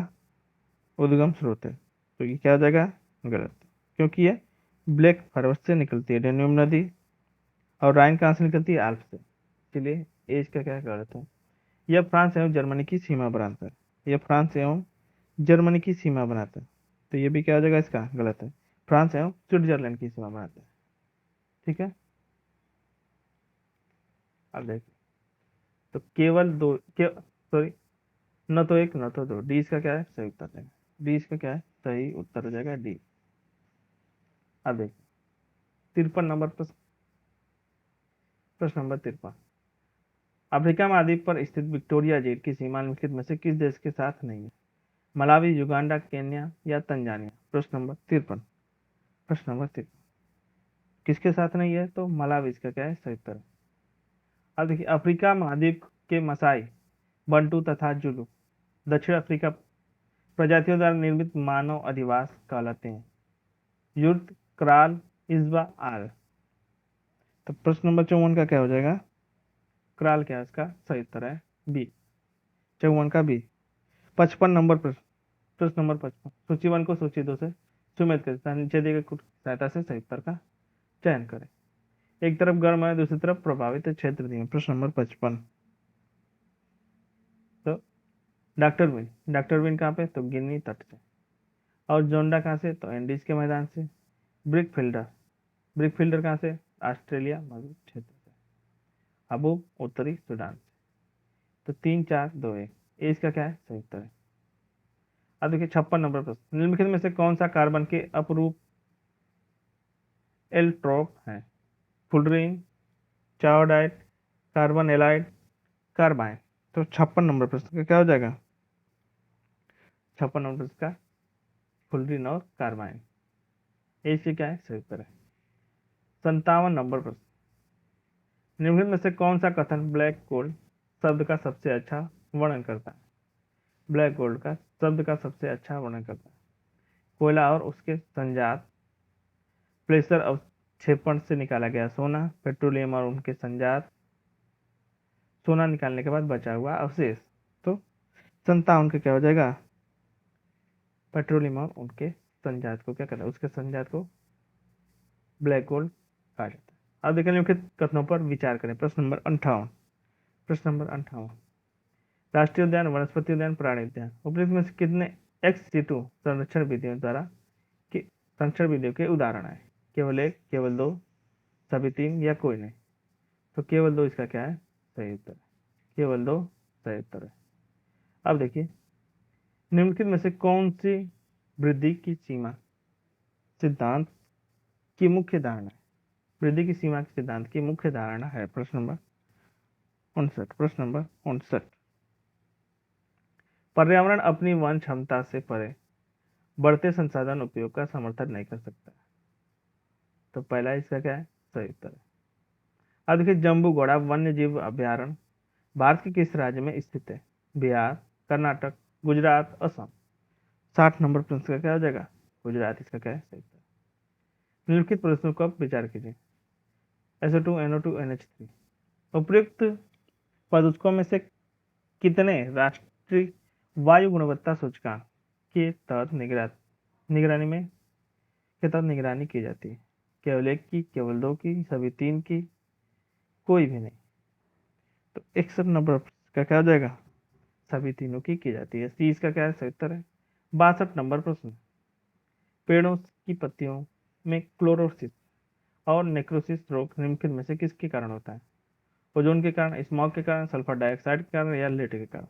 उद्गम स्रोत है, तो ये क्या हो जाएगा गलत, क्योंकि ये ब्लैक पर्वत से निकलती है डेन्यूब नदी, और राइन कहाँ से निकलती है आल्प से, इसलिए एज का क्या गलत है। यह फ्रांस एवं जर्मनी की सीमा बनाता है, यह फ्रांस एवं जर्मनी की सीमा बनाता है, तो ये भी क्या हो जाएगा इसका गलत है, फ्रांस एवं स्विट्जरलैंड की सीमा बनाता है। ठीक है, अब देखिए तो केवल दो सॉरी, न तो एक न तो दो, डी इसका क्या है सही उत्तर है। डी इसका क्या है सही उत्तर हो जाएगा डी। अब देखिए 53 नंबर प्रश्न, प्रश्न नंबर 53, अफ्रीका महाद्वीप पर स्थित विक्टोरिया झील की सीमा निम्नलिखित में से किस देश के साथ नहीं है? मलावी, युगांडा, केन्या या तंजानिया। प्रश्न नंबर 53, प्रश्न नंबर 53, किसके साथ नहीं है? तो मलावी इसका क्या है सही उत्तर है। अब देखिए अफ्रीका महाद्वीप के मसाई, बंटू तथा जुलू दक्षिण अफ्रीका प्रजातियों द्वारा निर्मित मानव अधिवास कहलाते हैं। युर्त, क्राल, इस्बा, आल। तो प्रश्न नंबर 54 का क्या हो जाएगा? क्राल क्या है? इसका सही उत्तर है बी, 54 का बी। 55 नंबर प्रश्न, प्रश्न नंबर 55, सूची 1 को सूची 2 से सुमेलित करें, नीचे दिए गए सहायता से सही उत्तर का चयन करें। एक तरफ गर्म है, दूसरी तरफ प्रभावित क्षेत्र दिए। प्रश्न नंबर 55, तो डॉक्टर विन कहाँ पे? तो गिनी तट से। और जोंडा कहाँ से? तो एंडीज के मैदान से। ब्रिक फिल्डर कहाँ से? ऑस्ट्रेलिया मध्य क्षेत्र से। हबूब उत्तरी सूडान से। तो 3 4 2 1, ए इसका क्या है? सही उत्तर है। अब देखिए 56 नंबर प्रश्न, निम्नलिखित में से कौन सा कार्बन के अपरूप एल्ट्रोप है? फुलरीन, चाओडाइड, कार्बन एलाइड, कार्बाइन। तो 56 नंबर प्रश्न का क्या हो जाएगा? 56 नंबर प्रश्न का फुलरीन और कार्बाइन, ए से क्या है? सही उत्तर है। 57 नंबर प्रश्न, निम्नलिखित में से कौन सा कथन ब्लैक गोल्ड शब्द का सबसे अच्छा वर्णन करता है? ब्लैक गोल्ड का शब्द का सबसे अच्छा वर्णन करता है। कोयला और उसके संजात, प्लेसर अवक्षेपण से निकाला गया सोना, पेट्रोलियम और उनके संजात, सोना निकालने के बाद बचा हुआ अवशेष। तो 57 का क्या हो जाएगा? पेट्रोलियम और उनके संजात को क्या करता है? उसके संजात को ब्लैक गोल्ड कहा जाता है। अब देखिए निम्नलिखित कथनों पर विचार करें। प्रश्न नंबर 58, राष्ट्रीय उद्यान, वनस्पति उद्यान, प्राणी उद्यान उपयुक्त में से कितने एक्स सीटू संरक्षण विधियों द्वारा कि संरक्षण विधियों के उदाहरण है? केवल एक, केवल दो, सभी तीन या कोई नहीं? तो केवल दो इसका क्या है? सही उत्तर है। केवल दो सही उत्तर है। अब देखिए निम्नलिखित में से कौन सी वृद्धि की सीमा सिद्धांत की मुख्य धारणा है? वृद्धि की सीमा के सिद्धांत की मुख्य धारणा है। प्रश्न नंबर 59, पर्यावरण अपनी वन क्षमता से परे बढ़ते संसाधन उपयोग का समर्थन नहीं कर सकता। तो पहला इसका क्या है? सही उत्तर है। अब देखिए जम्बू घोड़ा वन्य जीव अभ्यारण्य भारत के किस राज्य में स्थित है? बिहार, कर्नाटक, गुजरात, असम। 60 नंबर प्रश्न का क्या हो जाएगा? गुजरात इसका क्या है? सही उत्तर। निम्नलिखित प्रश्नों को आप विचार कीजिए। SO2, NO2, NH3 उपयुक्त पदों में से कितने राष्ट्रीय वायु गुणवत्ता सूचकांक के तहत निगरानी की जाती है? केवल एक की, केवल दो की, सभी तीन की, कोई भी नहीं? तो 61 नंबर का क्या हो जाएगा? सभी तीनों की जाती है। सी इसका क्या है? सही उत्तर है। 62 नंबर प्रश्न, पेड़ों की पत्तियों में क्लोरोसिस और नेक्रोसिस रोग निम्नलिखित में से किसके कारण होता है? ओजोन के कारण, स्मॉग के कारण, सल्फर डाइऑक्साइड के कारण या लेट के कारण?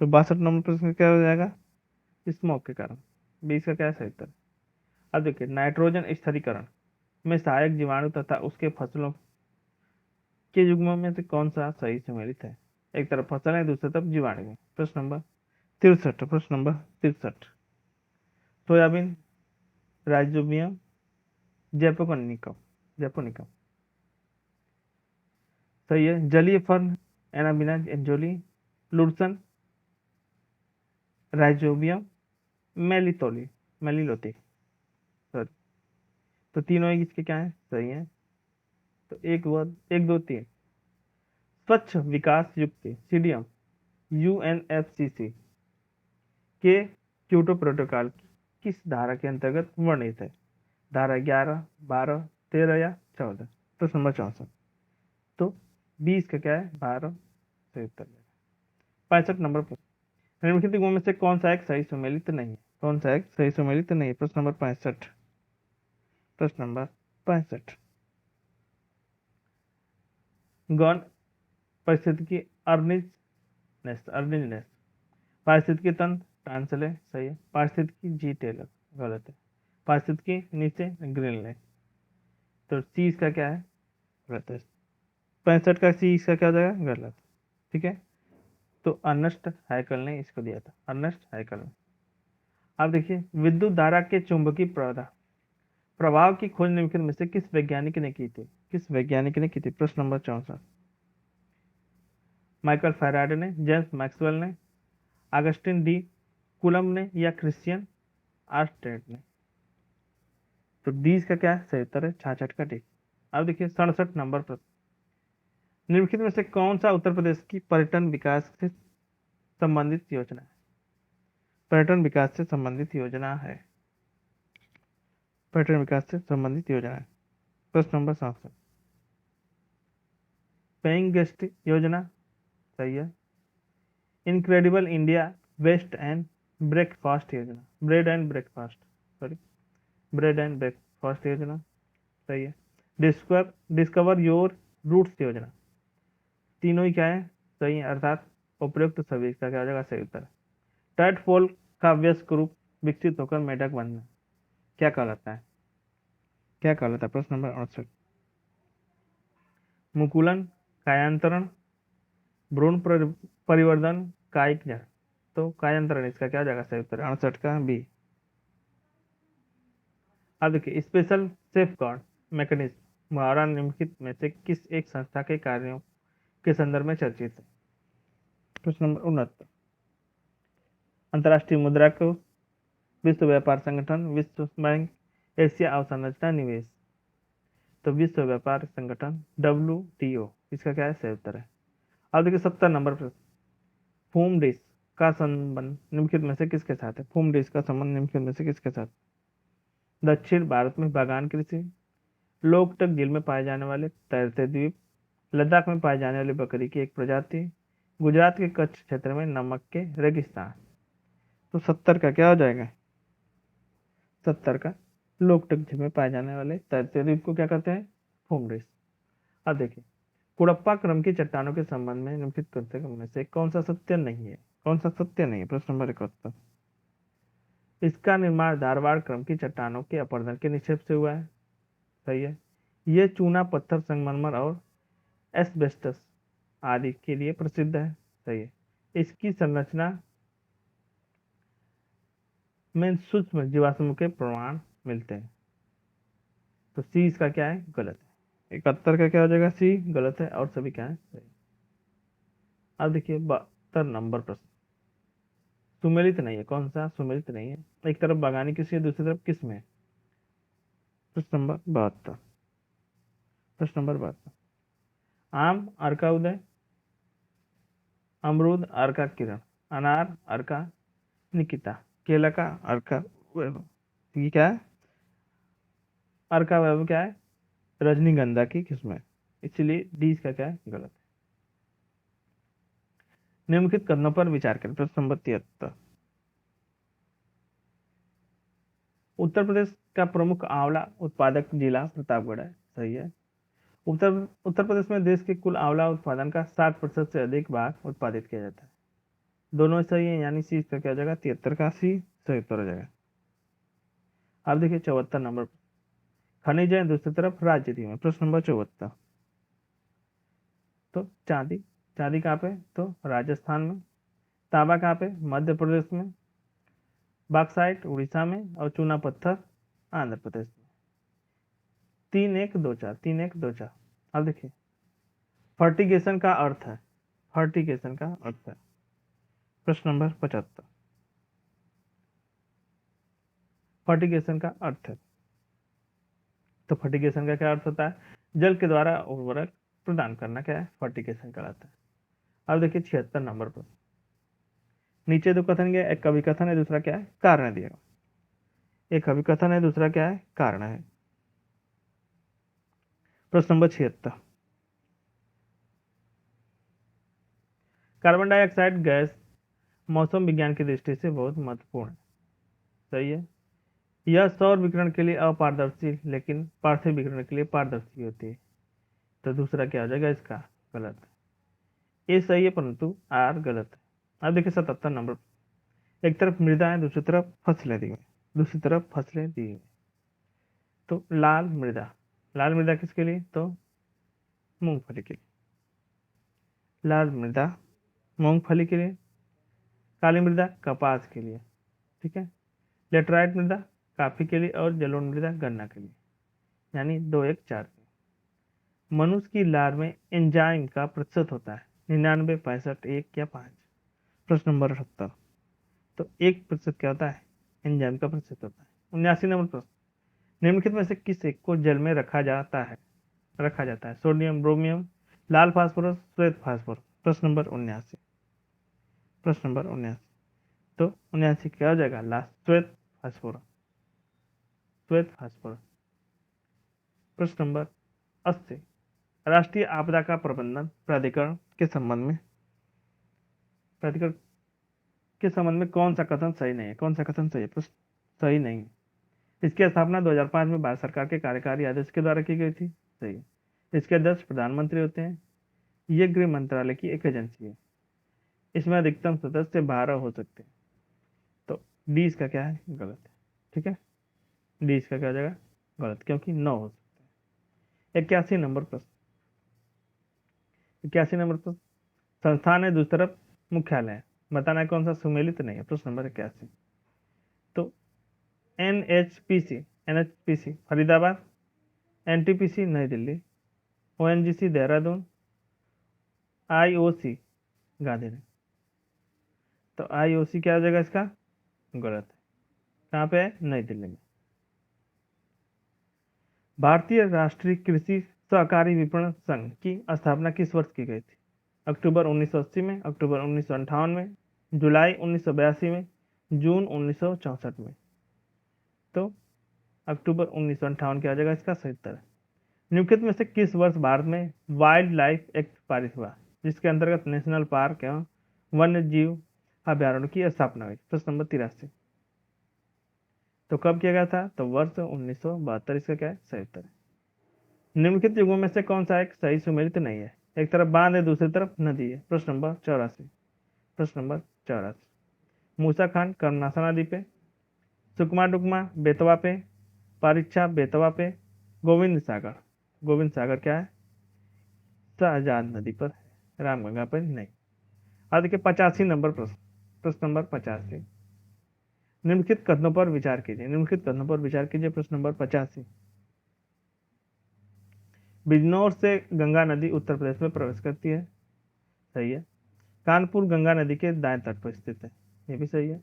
तो 62 नंबर प्रश्न क्या हो जाएगा? स्मॉग के कारण। 20 का क्या है? सही उत्तर। अब देखिए नाइट्रोजन स्थिरीकरण में सहायक जीवाणु तथा उसके फसलों के युग्मों में से कौन सा सही सम्मिलित है? एक तरफ फसल है, दूसरी तरफ जीवाणु है। प्रश्न नंबर 63, सोयाबीन, राइजोबियम, जैपोनिकम सही है। जलीय फर्न, एनाबिना एंजोली, लुर्सन, राइजोबियम, मेलिलोथी सॉरी। तो तीनों इसके क्या है? सही है। तो एक दो तीन, स्वच्छ विकास युक्त CDM UNFCCC के क्योटो प्रोटोकॉल किस धारा के अंतर्गत वर्णित है? धारा 11, 12, 13 या 14? प्रश्न नंबर 64, तो 20 का क्या है? 12 सही उत्तर। 65 नंबर प्रश्न, निम्नलिखित गुणों में से कौन सा एक सही सम्मिलित नहीं है? कौन सा एक सही सम्मिलित नहीं है? प्रश्न नंबर 65, गौण परिस्थितिकी अर्निजनेस, पारिस्थितिकी तंत्र ट्रांसले सही है। पारिस्थितिकी जी टेलर गलत है। पारिस्थितिकी नीचे ग्रीनलैंड। तो सी इसका क्या है? गलत है। 65 का सी इसका क्या हो जाएगा? गलत। ठीक है। तो अर्नेस्ट हाइकल ने इसको दिया था, अर्नेस्ट हाइकल ने। अब देखिए विद्युत धारा के चुंबकीय प्रभाव की खोज निम्नलिखित में से किस वैज्ञानिक ने की थी? प्रश्न नंबर 64, माइकल फैराडे ने, जेम्स मैक्सवेल ने, अगस्टिन डी कुलम ने या क्रिश्चियन आर्स्टेड ने? तो डी इसका क्या है सही उत्तर है 66 का डी। अब देखिए 67 नंबर पर, निम्नलिखित में से कौन सा उत्तर प्रदेश की पर्यटन विकास से संबंधित योजना है? पर्यटन विकास से संबंधित योजना है, पर्यटन विकास से संबंधित योजना है। प्रश्न नंबर 67, पेइंग गेस्ट योजना सही है। Incredible India west and breakfast योजना, bread and breakfast, sorry, bread and breakfast योजना सही है। डिस्कवर योर रूट्स योजना, तीनों ही क्या है सही है, अर्थात उपयुक्त सभी का क्या हो जाएगा सही उत्तर। टर्ट फॉल का वयस्क रूप विकसित होकर मेढक बनना क्या कहलाता है? क्या कहलाता है? प्रश्न नंबर 68, मुकुलन, कायांतरण, भ्रूण परिवर्धन, कायिक जड़। तो कायांतरण इसका क्या हो जाएगा सही उत्तर 68 का बी। अब देखिए स्पेशल सेफ गार्ड मैकेनिज्म मुहावरा निम्नलिखित में से किस एक संस्था के कार्यों के संदर्भ में चर्चित है? प्रश्न नंबर 69, अंतर्राष्ट्रीय मुद्रा कोष, विश्व व्यापार संगठन, विश्व बैंक, एशिया अवसंरचना निवेश। तो विश्व व्यापार संगठन WTO इसका क्या है सही उत्तर है। अब देखिए 70 नंबर पर, फूम डिश का संबंध निम्नलिखित में से किसके साथ है? फूम डिश का संबंध निम्नलिखित में से किसके साथ? दक्षिण भारत में बागान कृषि, लोकटक झील में पाए जाने वाले तैरते द्वीप, लद्दाख में पाए जाने वाली बकरी की एक प्रजाति, गुजरात के कच्छ क्षेत्र में नमक के रेगिस्तान। तो 70 का क्या हो जाएगा? 70 का लोकटक झील में पाए जाने वाले तैरते द्वीप को क्या कहते हैं? फूम डिश। अब देखिए कुड़प्पा क्रम की चट्टानों के संबंध में निम्नलिखित करते में से कौन सा सत्य नहीं है? कौन सा सत्य नहीं है? प्रश्न नंबर 71, इसका निर्माण धारवाड़ क्रम की चट्टानों के अपरदन के निक्षेप से हुआ है सही है। ये चूना पत्थर संगमरमर और एस्बेस्टस आदि के लिए प्रसिद्ध है सही है। इसकी संरचना में सूक्ष्म जीवाश्मों के प्रमाण मिलते हैं। तो सी इसका क्या है गलत है। 71 का क्या हो जाएगा? सी गलत है और सभी क्या है सही। अब देखिए 72 नंबर प्रश्न, सुमेलित नहीं है, कौन सा सुमेलित नहीं है? एक तरफ बागानी कृषि है, दूसरी तरफ किस में? प्रश्न नंबर 72, प्रश्न नंबर 72, आम अर्का उदय, अमरूद अर्का किरण, अनार अर्का निकिता, केला का अर्का वैभव। ये क्या है? अर्का वैभव क्या है? रजनीगंधा की किस्म है, इसलिए डी इसका क्या है गलत है। निम्नलिखित कथनों पर विचार करें। प्रश्न नंबर 73, उत्तर प्रदेश का प्रमुख आंवला उत्पादक जिला प्रतापगढ़ है सही है। उत्तर प्रदेश में देश के कुल आंवला उत्पादन का 60% से अधिक भाग उत्पादित किया जाता है। दोनों सही है, यानी सी इसका क्या हो जाएगा? 73 का सी सही उत्तर हो जाएगा। अब देखिए 74 नंबर, खनिज है, दूसरी तरफ राज्य दी में। प्रश्न नंबर 74, तो चांदी, चांदी कहाँ पे? तो राजस्थान में। तांबा कहाँ पे? मध्य प्रदेश में। बॉक्साइट उड़ीसा में और चूना पत्थर आंध्र प्रदेश में। 3-1-2-4, 3-1-2-4। अब देखिए फर्टिगेशन का अर्थ है, फर्टिगेशन का अर्थ है। प्रश्न नंबर 75, फर्टिगेशन का अर्थ है। तो फर्टिगेशन का क्या अर्थ होता है? जल के द्वारा उर्वरक प्रदान करना क्या है? फर्टिगेशन कहलाता है। अब देखिए 76 नंबर पर, नीचे दो कथन गया, एक कवि कथन है, दूसरा क्या है कारण दिया। एक कवि कथन है, दूसरा क्या है कारण है। प्रश्न नंबर 76, कार्बन डाइऑक्साइड गैस मौसम विज्ञान की दृष्टि से बहुत महत्वपूर्ण है सही है। यह सौर विकिरण के लिए अपारदर्शी लेकिन पार्थिव विकिरण के लिए पारदर्शी होती है। तो दूसरा क्या हो जाएगा इसका? गलत। ये सही है परंतु आर गलत है। अब देखिए 77 नंबर, एक तरफ मृदा है, दूसरी तरफ फसलें दी हुई, दूसरी तरफ फसलें दी हुई। तो लाल मृदा, लाल मृदा किसके लिए? तो मूंगफली के लिए, लाल मृदा मूंगफली के लिए, काली मृदा कपास के लिए, ठीक है। लेटराइट मृदा काफी के लिए और जलोढ़ मृदा गन्ना के लिए, यानी 2-1-4। मनुष्य की लार में एंजाइम का प्रतिशत होता है 99, 65, 1 या 5? प्रश्न नंबर 78। तो 1% क्या होता है? एंजाइम का प्रतिशत होता है। 79 नंबर प्रश्न, निम्नलिखित में से किस एक को जल में रखा जाता है? सोडियम, ब्रोमियम, लाल फास्फोरस, श्वेत फास्फोरस। प्रश्न नंबर 79। प्रश्न नंबर 79। तो 79 क्या हो जाएगा? लास्ट, श्वेत फास्फोरस। श्वेत फास्फोरस। प्रश्न नंबर 80, राष्ट्रीय आपदा का प्रबंधन प्राधिकरण के संबंध में कौन सा कथन सही नहीं है? कौन सा कथन सही है? प्रश्न सही नहीं है। इसकी स्थापना 2005 में भारत सरकार के कार्यकारी आदेश के द्वारा की गई थी। सही है। इसके अध्यक्ष प्रधानमंत्री होते हैं। ये गृह मंत्रालय की एक एजेंसी है। इसमें अधिकतम सदस्य 12 हो सकते हैं। तो डी इसका क्या है? गलत है। ठीक है, डी इसका क्या हो जाएगा? गलत, क्योंकि 9 हो सकते हैं। 81 नंबर प्रश्न, 81 नंबर प्रश्न, संस्थान है दूसरी तरफ मुख्यालय है, बताना है कौन सा सुमेलित नहीं है। प्रश्न नंबर 81। तो एनएचपीसी फरीदाबाद, एनटीपीसी नई दिल्ली, ओएनजीसी देहरादून, आईओसी गांधीनगर। तो आईओसी क्या हो जाएगा? इसका गलत है। कहाँ पे है? नई दिल्ली में। भारतीय राष्ट्रीय कृषि सहकारी विपणन संघ की स्थापना किस वर्ष की गई थी? अक्टूबर 1980 में, अक्टूबर 1958 में, जुलाई 1982 में, जून 1964 में। तो अक्टूबर 1958 क्या आ जाएगा? इसका सही उत्तर है। निम्नलिखित में से किस वर्ष भारत में वाइल्ड लाइफ एक्ट पारित हुआ, जिसके अंतर्गत नेशनल पार्क एवं वन्य जीव अभ्यारण्य की स्थापना हुई? प्रश्न नंबर 83। तो कब किया गया था? तो वर्ष 1972। इसका क्या है? सही उत्तर है। निम्नलिखित युगों में से कौन सा एक सही सुमेलित नहीं है? एक तरफ बांध है, दूसरी तरफ नदी है। प्रश्न नंबर 84। प्रश्न नंबर 84, मूसा खान कर्मनाशा नदी पे, सुकमा डुकमा बेतवा पे, परीक्षा बेतवा पे, गोविंद सागर। गोविंद सागर क्या है? शाहजाद नदी पर है, रामगंगा पर नहीं। अब देखिए 85 नंबर प्रश्न। प्रश्न नंबर 85, निम्नलिखित कथनों पर विचार कीजिए। निम्नलिखित कथनों पर विचार कीजिए। प्रश्न नंबर 85, बिजनौर से गंगा नदी उत्तर प्रदेश में प्रवेश करती है। सही है। कानपुर गंगा नदी के दाएं तट पर स्थित है। ये भी सही है।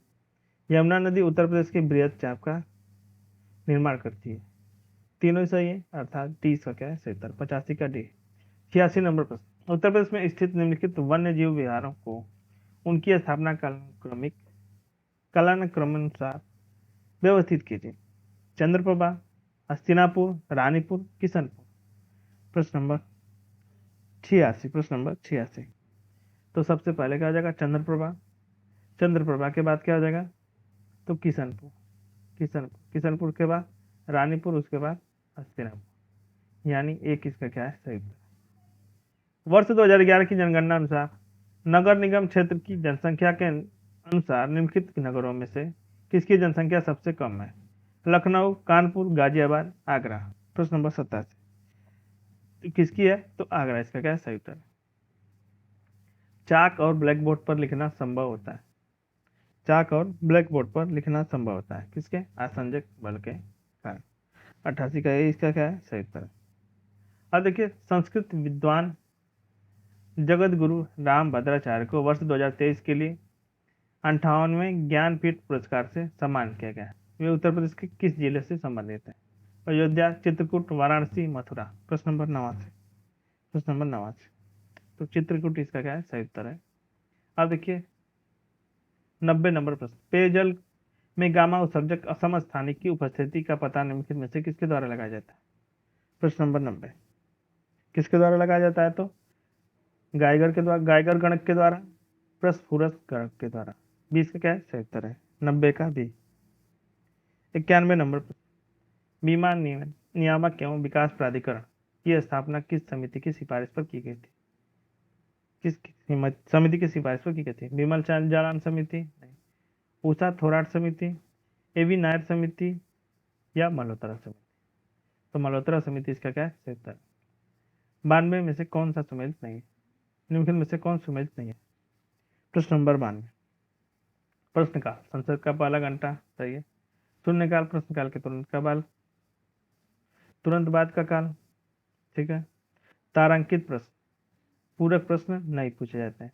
यमुना नदी उत्तर प्रदेश के बृहद चाप का निर्माण करती है। तीनों ही सही है, अर्थात डी का क्या है? सही उत्तर 85 का डी। 86 नंबर प्रश्न, उत्तर प्रदेश में स्थित निम्नलिखित वन्य जीव विहारों को उनकी स्थापना कालानुक्रमानुसार व्यवस्थित कीजिए। चंद्रप्रभा, हस्तिनापुर, रानीपुर, किशनपुर। प्रश्न नंबर 86। प्रश्न नंबर 86, तो सबसे पहले क्या हो जाएगा? चंद्रप्रभा। चंद्रप्रभा के बाद क्या हो जाएगा? तो किशनपुर। किशनपुर, किशनपुर के बाद रानीपुर, उसके बाद हस्तिनापुर। यानी एक इसका क्या है? सही उत्तर। वर्ष 2011 की जनगणना अनुसार नगर निगम क्षेत्र की जनसंख्या के अनुसार निम्नलिखित नगरों में से किसकी जनसंख्या सबसे कम है? लखनऊ, कानपुर, गाजियाबाद, आगरा। प्रश्न नंबर 87, किसकी है? तो आगरा इसका क्या है? सही उत्तर। चाक और ब्लैक बोर्ड पर लिखना संभव होता है। चाक और ब्लैक बोर्ड पर लिखना संभव होता है किसके? आसंजक बल के कारण। 88 का इसका क्या है? सही उत्तर। अब देखिए, संस्कृत विद्वान जगत गुरु राम भद्राचार्य को वर्ष 2023 के लिए 58वें ज्ञानपीठ पुरस्कार से सम्मानित किया गया है। वे उत्तर प्रदेश के किस जिले से संबंधित है? अयोध्या, चित्रकूट, वाराणसी, मथुरा। प्रश्न नंबर 89। प्रश्न नंबर 89, तो चित्रकूट इसका क्या है? सही उत्तर है। अब देखिए 90 नंबर प्रश्न, पेयजल में गामा उत्सर्जक असमस्थानिक की उपस्थिति का पता निम्नलिखित में से किसके द्वारा लगाया जाता है? प्रश्न नंबर 90, किसके द्वारा लगाया जाता है? तो गाइगर के द्वारा, गाइगर गणक के द्वारा, प्रस्फुरस गणक के द्वारा। 20 का क्या है? सही उत्तर है। 90 का बी। 91 नंबर प्रश्न, बीमा नियामक एवं विकास प्राधिकरण की स्थापना किस समिति की सिफारिश पर की गई थी? किस समिति की सिफारिश पर की गई थी? विमल जालान समिति? नहीं। उषा थोराट समिति, एवी नायर समिति, या मल्होत्रा समिति? तो मल्होत्रा समिति इसका क्या है? सही उत्तर। 92 में से कौन सा सुमेलित नहीं है? निम्नलिखित में से कौन सुमेलित नहीं है? प्रश्न नंबर 92, प्रश्नकाल संसद का पहला घंटा। सही है। शून्यकाल प्रश्नकाल के तुरंत बाद का काल। ठीक है। तारांकित प्रश्न, पूरक प्रश्न नहीं पूछे जाते हैं,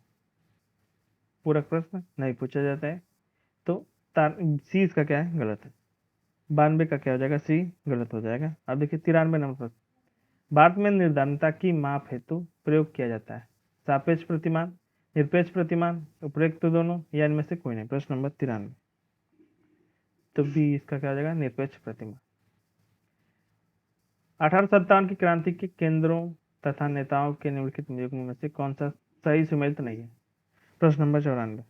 पूरक प्रश्न नहीं पूछा जाता है। तो सी इसका क्या है, गलत है। 92 का क्या हो जाएगा, सी गलत हो जाएगा। अब देखिए 93 नंबर प्रश्न, भारत में निर्धारणता की माप हेतु प्रयोग किया जाता है सापेक्ष प्रतिमान, निरपेक्ष प्रतिमान, उपरोक्त दोनों या इनमें से कोई नहीं। प्रश्न नंबर 93, तो बी इसका क्या हो जाएगा, निरपेक्ष प्रतिमान। 1857 की क्रांति के केंद्रों तथा नेताओं के निम्नलिखित नियुग्मों में से कौन सा सही सुमेलित नहीं है। प्रश्न नंबर 94,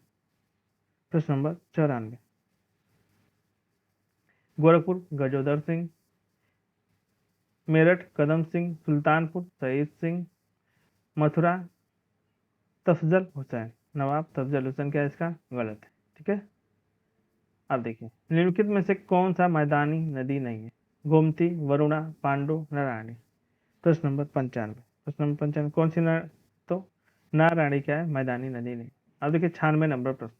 प्रश्न नंबर 94, गोरखपुर गजोदर सिंह, मेरठ कदम सिंह, सुल्तानपुर शहीद सिंह, मथुरा तफजल हुसैन। नवाब तफजल हुसैन क्या है इसका, गलत है। ठीक है, अब देखिए निम्नलिखित में से कौन सा मैदानी नदी नहीं है, गोमती, वरुणा, पांडु, नारायणी। प्रश्न नंबर 95, प्रश्न नंबर 95 कौन सी तो नारायणी क्या है, मैदानी नदी नहीं। अब देखिए 96 नंबर प्रश्न,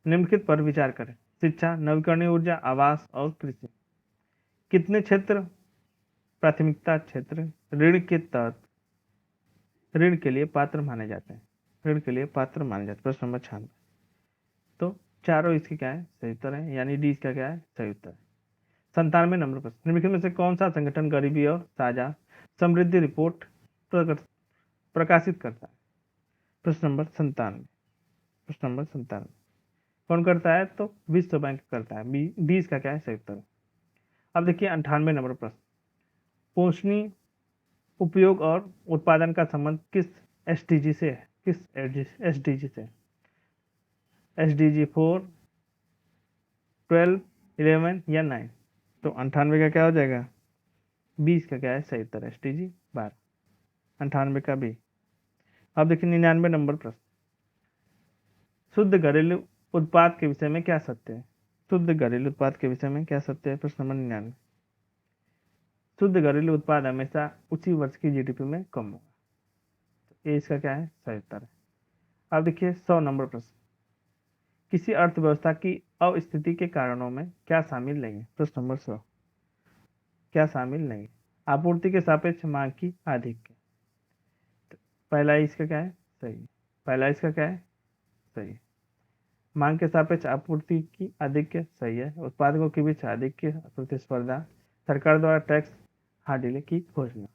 निम्नलिखित पर विचार करें, शिक्षा, नवीकरणीय ऊर्जा, आवास और कृषि। कितने क्षेत्र प्राथमिकता क्षेत्र ऋण के तहत ऋण के लिए पात्र माने जाते हैं, ऋण के लिए पात्र माने जाते हैं। प्रश्न नंबर 96, तो चारों इसके क्या है, सही उत्तर है, यानी डी इसका क्या है, सही उत्तर है। 97 नंबर प्रश्न, निम्नलिखित में से कौन सा संगठन गरीबी और साझा समृद्धि रिपोर्ट प्रकाशित करता है। प्रश्न नंबर 97, प्रश्न नंबर 97 कौन करता है, तो विश्व बैंक करता है। बी इसका क्या है, सही उत्तर है। अब देखिए 98 नंबर प्रश्न, पोषणीय उपयोग और उत्पादन का संबंध किस एसडीजी से है, किस एसडीजी से, एसडीजी 4, 12, 11 या 9। तो 98 का क्या हो जाएगा, 20 का क्या है, सही उत्तर है, एसडीजी 12, 98 का बी। अब देखिए 99 नंबर प्रश्न, शुद्ध घरेलू उत्पाद के विषय में क्या सत्य है, शुद्ध घरेलू उत्पाद के विषय में क्या सत्य है। प्रश्न नंबर 99, शुद्ध घरेलू उत्पाद हमेशा उसी वर्ष की जीडीपी में कम होगा। तो ये इसका क्या है, सही उत्तर है। अब देखिए 100 नंबर प्रश्न, किसी अर्थव्यवस्था की अस्थिति के कारणों में क्या शामिल नहीं है। प्रश्न नंबर 100, क्या शामिल नहीं है, आपूर्ति के सापेक्ष मांग की आधिक्य। तो पहला इसका क्या है, सही, पहला इसका क्या है, सही। मांग के सापेक्ष आपूर्ति की आधिक्य सही है। उत्पादकों के बीच आधिक्य प्रतिस्पर्धा, सरकार द्वारा टैक्स हासिल की घोषणा।